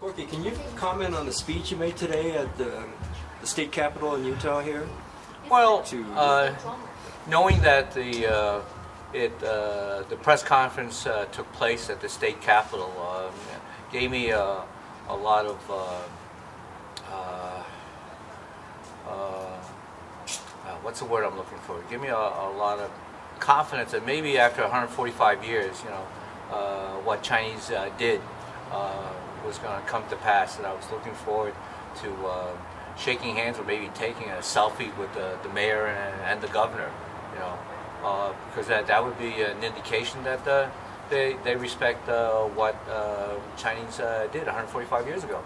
Corky, can you comment on the speech you made today at the state capitol in Utah here? Well, knowing that the press conference took place at the state capitol gave me a lot of what's the word I'm looking for? Give me a lot of confidence that maybe after 145 years, you know, what Chinese did was going to come to pass, and I was looking forward to shaking hands or maybe taking a selfie with the mayor and the governor, you know, because that would be an indication that they respect what Chinese did 145 years ago.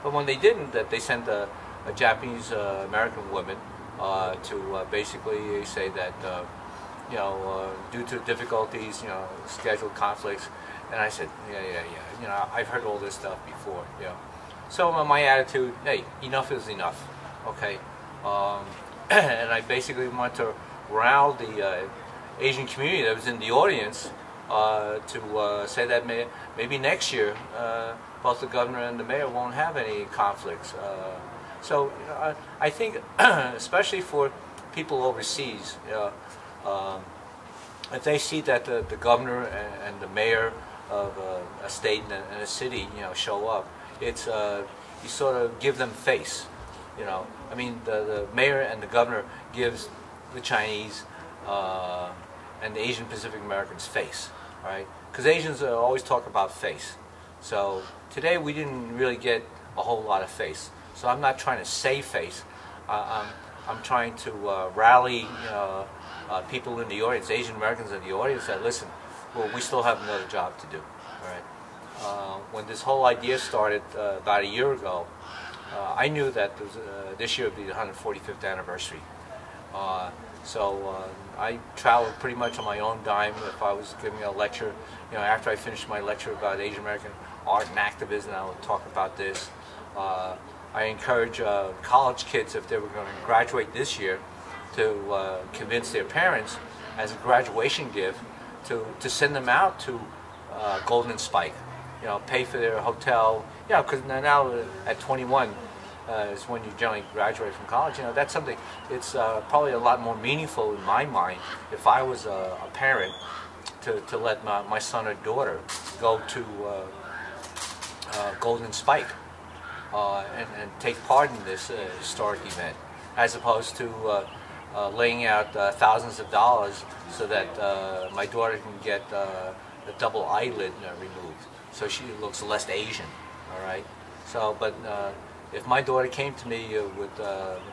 But when they didn't, that they sent a Japanese American woman to basically say that you know, due to difficulties, you know, scheduled conflicts. And I said, yeah, you know, I've heard all this stuff before, you know. So my attitude, hey, enough is enough, okay? And I basically want to rile the Asian community that was in the audience to say that maybe next year both the governor and the mayor won't have any conflicts. So you know, I think, especially for people overseas, if they see that the governor and the mayor of a state and a city, you know, show up, it's you sort of give them face, you know. I mean, the mayor and the governor gives the Chinese and the Asian Pacific Americans face, right? Because Asians always talk about face. So today we didn't really get a whole lot of face. So I'm not trying to save face. I'm trying to rally people in the audience, Asian Americans in the audience, that listen, well, we still have another job to do. All right. When this whole idea started about a year ago, I knew that this year would be the 145th anniversary. So I traveled pretty much on my own dime. If I was giving a lecture, you know, after I finished my lecture about Asian American art and activism, I would talk about this. I encourage college kids, if they were going to graduate this year, to convince their parents as a graduation gift to send them out to Golden Spike, you know, pay for their hotel, you know, because now at 21 is when you generally graduate from college. You know, that's something, it's probably a lot more meaningful in my mind if I was a parent to let my son or daughter go to Golden Spike and take part in this historic event, as opposed to laying out thousands of dollars so that my daughter can get the double eyelid removed, so she looks less Asian. All right. So, but if my daughter came to me with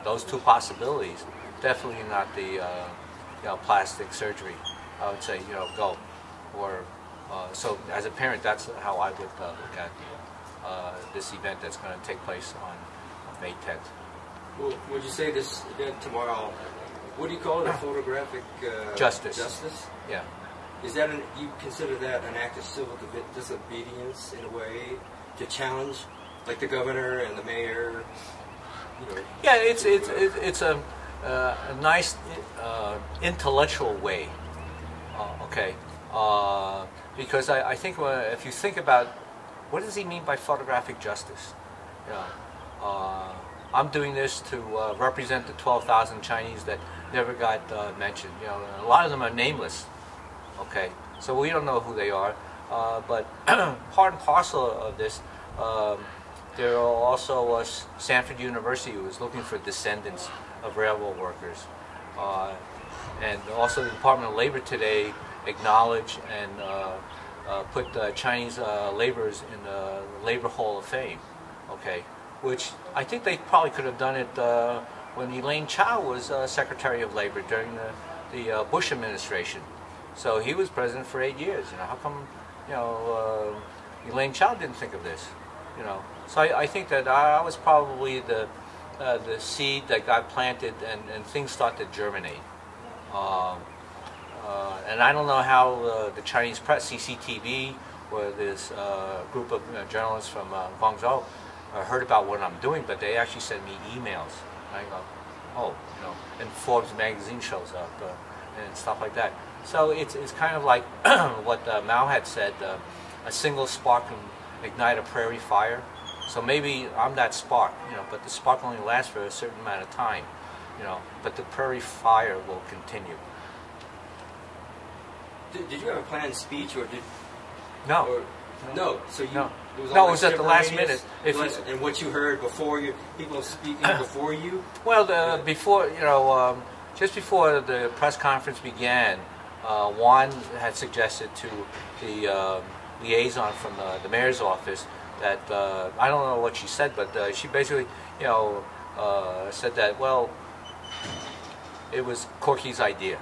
those two possibilities, definitely not the you know, plastic surgery, I would say, you know, go. Or so as a parent, that's how I would look at this event that's going to take place on May 10th. Well, would you say this event tomorrow, what do you call it, a photographic justice? Justice? Yeah. Is that you consider that an act of civil disobedience in a way to challenge, like the governor and the mayor? You know? Yeah, it's a nice intellectual way. Okay, because I think if you think about what does he mean by photographic justice? You know, I'm doing this to represent the 12,000 Chinese that never got mentioned. You know, a lot of them are nameless. Okay, so we don't know who they are. But part and parcel of this, there are also Stanford University who is looking for descendants of railroad workers, and also the Department of Labor today acknowledged and put Chinese laborers in the Labor Hall of Fame. Okay. Which I think they probably could have done it when Elaine Chao was Secretary of Labor during the Bush administration. So he was president for 8 years. You know, how come, you know, Elaine Chao didn't think of this? You know, so I think that I was probably the seed that got planted, and things start to germinate. And I don't know how the Chinese press, CCTV, or this group of journalists from Guangzhou, heard about what I'm doing, but they actually send me emails. I go, oh, you know, and Forbes magazine shows up and stuff like that. So it's kind of like what Mao had said: a single spark can ignite a prairie fire. So maybe I'm that spark, but the spark only lasts for a certain amount of time, but the prairie fire will continue. Did you have a planned speech, or did? No. Or, no. So you. No. It was, No, it was at the last minute. And what you heard before you, people speaking before you? Well, before, just before the press conference began, Juan had suggested to the liaison from the mayor's office that, I don't know what she said, but she basically, said that, well, it was Corky's idea,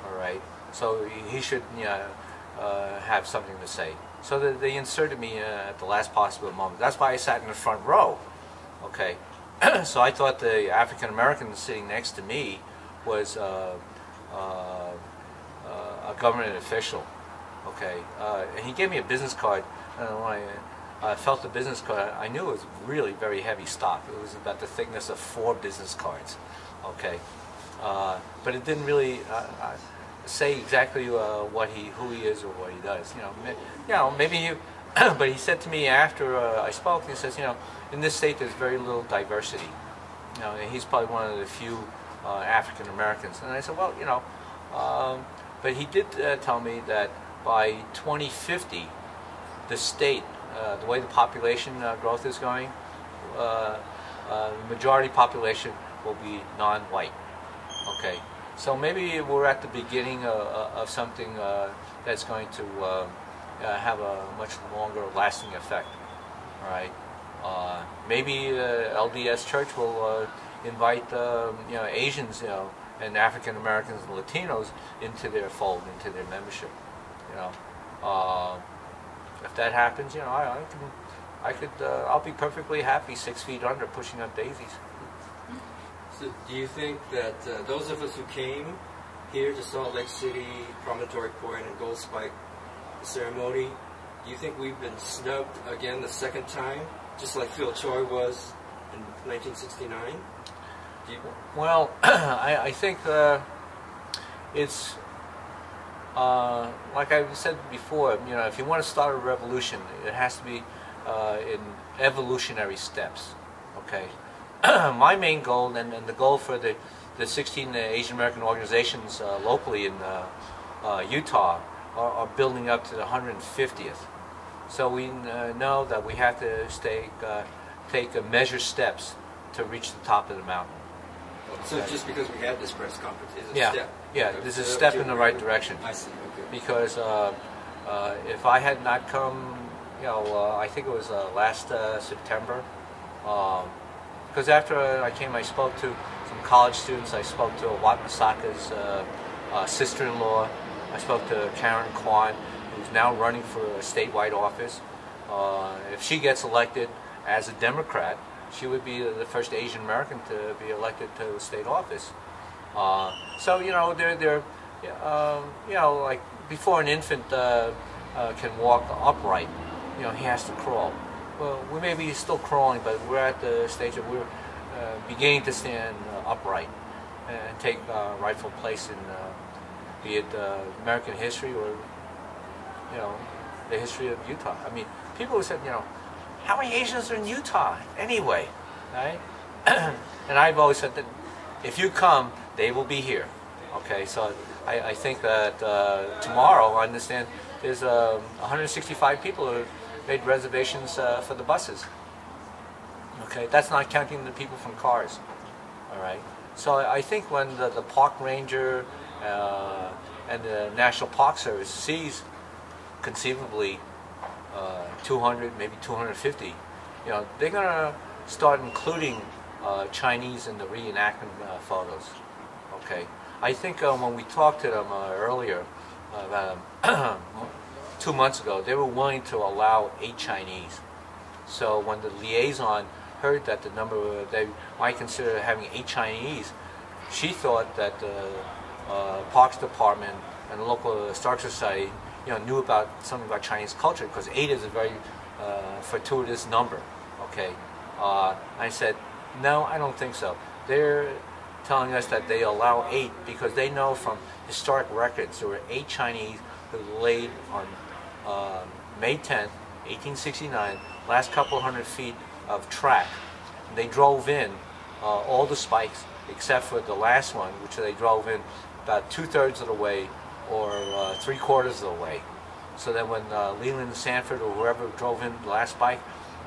all right? So he should have something to say. So they inserted me at the last possible moment. That's why I sat in the front row, okay? So I thought the African American sitting next to me was a government official, okay? And he gave me a business card, and when I felt the business card, I knew it was really very heavy stock. It was about the thickness of 4 business cards, okay? But it didn't really say exactly who he is or what he does. Maybe you. But he said to me after I spoke, he says, in this state there's very little diversity. And he's probably one of the few African Americans. And I said, well, but he did tell me that by 2050, the state, the way the population growth is going, the majority population will be non-white. Okay. So maybe we're at the beginning of something that's going to have a much longer lasting effect. All right. Maybe LDS Church will invite Asians, and African Americans and Latinos into their fold, into their membership. If that happens, I'll be perfectly happy 6 feet under, pushing up daisies. So do you think that those of us who came here to Salt Lake City, Promontory Point, and Gold Spike ceremony, do you think we've been snubbed again the second time, just like Phil Choi was in 1969? Well, I think it's like I said before. If you want to start a revolution, it has to be in evolutionary steps. Okay. My main goal, and the goal for the 16 Asian American organizations locally in Utah, are building up to the 150th. So we know that we have to take measured steps to reach the top of the mountain. So just because we had this press conference is a step? Yeah, this is a step in the right direction. I see, okay. Because if I had not come, I think it was last September, because after I came, I spoke to some college students. I spoke to Wat Masaka's sister-in-law. I spoke to Karen Kwan, who's now running for a statewide office. If she gets elected as a Democrat, she would be the first Asian American to be elected to a state office. So they're like before an infant can walk upright, he has to crawl. Well, we may be still crawling, but we're at the stage that we're beginning to stand upright and take rightful place in, be it American history or, the history of Utah. I mean, people have said, how many Asians are in Utah anyway, right? And I've always said that if you come, they will be here. Okay, so I think that tomorrow, I understand, there's 165 people who made reservations for the buses. Okay, that's not counting the people from cars. All right, so I think when the park ranger and the National Park Service sees conceivably 200, maybe 250, they're gonna start including Chinese in the reenactment photos. Okay, I think when we talked to them earlier, about 2 months ago, they were willing to allow 8 Chinese. So when the liaison heard that the number they might consider having 8 Chinese, she thought that the Parks Department and the local Historic Society, knew about something about Chinese culture, because 8 is a very fortuitous number. Okay, I said, no, I don't think so. They're telling us that they allow 8 because they know from historic records there were 8 Chinese who laid on May 10th, 1869, last couple hundred feet of track. They drove in all the spikes except for the last one, which they drove in about 2/3 of the way or 3/4 of the way. So that when Leland and Sanford or whoever drove in the last spike,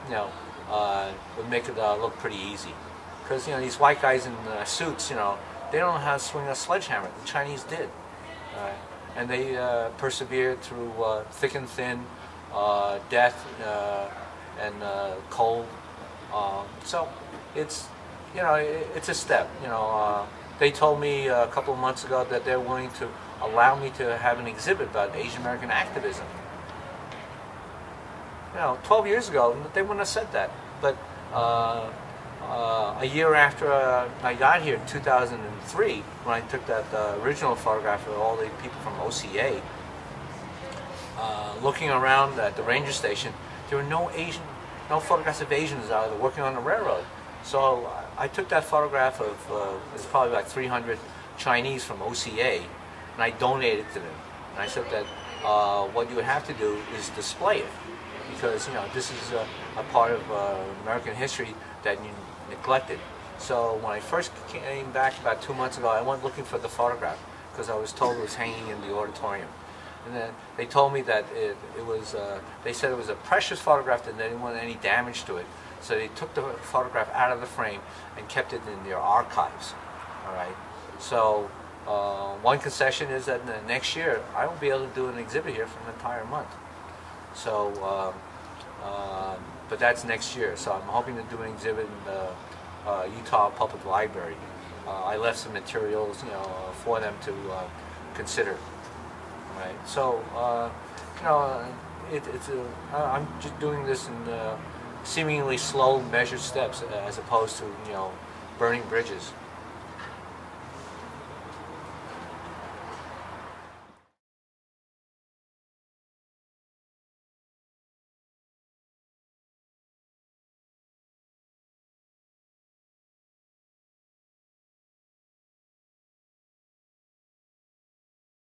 would make it look pretty easy. Because these white guys in suits, they don't know how to swing a sledgehammer. The Chinese did, and they persevered through thick and thin, death, and cold. So it's it's a step. They told me a couple of months ago that they're willing to allow me to have an exhibit about Asian American activism. 12 years ago, they wouldn't have said that. But a year after I got here, in 2003, when I took that original photograph of all the people from OCA, looking around at the ranger station, there were no photographs of Asians out there working on the railroad. So I took that photograph of, it's probably like 300 Chinese from OCA, and I donated to them. And I said that what you would have to do is display it, because this is a part of American history that you neglected. So when I first came back about 2 months ago, I went looking for the photograph because I was told it was hanging in the auditorium. And then they told me that it was, they said it was a precious photograph and they didn't want any damage to it. So they took the photograph out of the frame and kept it in their archives. All right. So one concession is that next year I will be able to do an exhibit here for an entire month. So, but that's next year. So I'm hoping to do an exhibit in the Utah Public Library. I left some materials, for them to consider. Right. So, I'm just doing this in seemingly slow, measured steps, as opposed to burning bridges.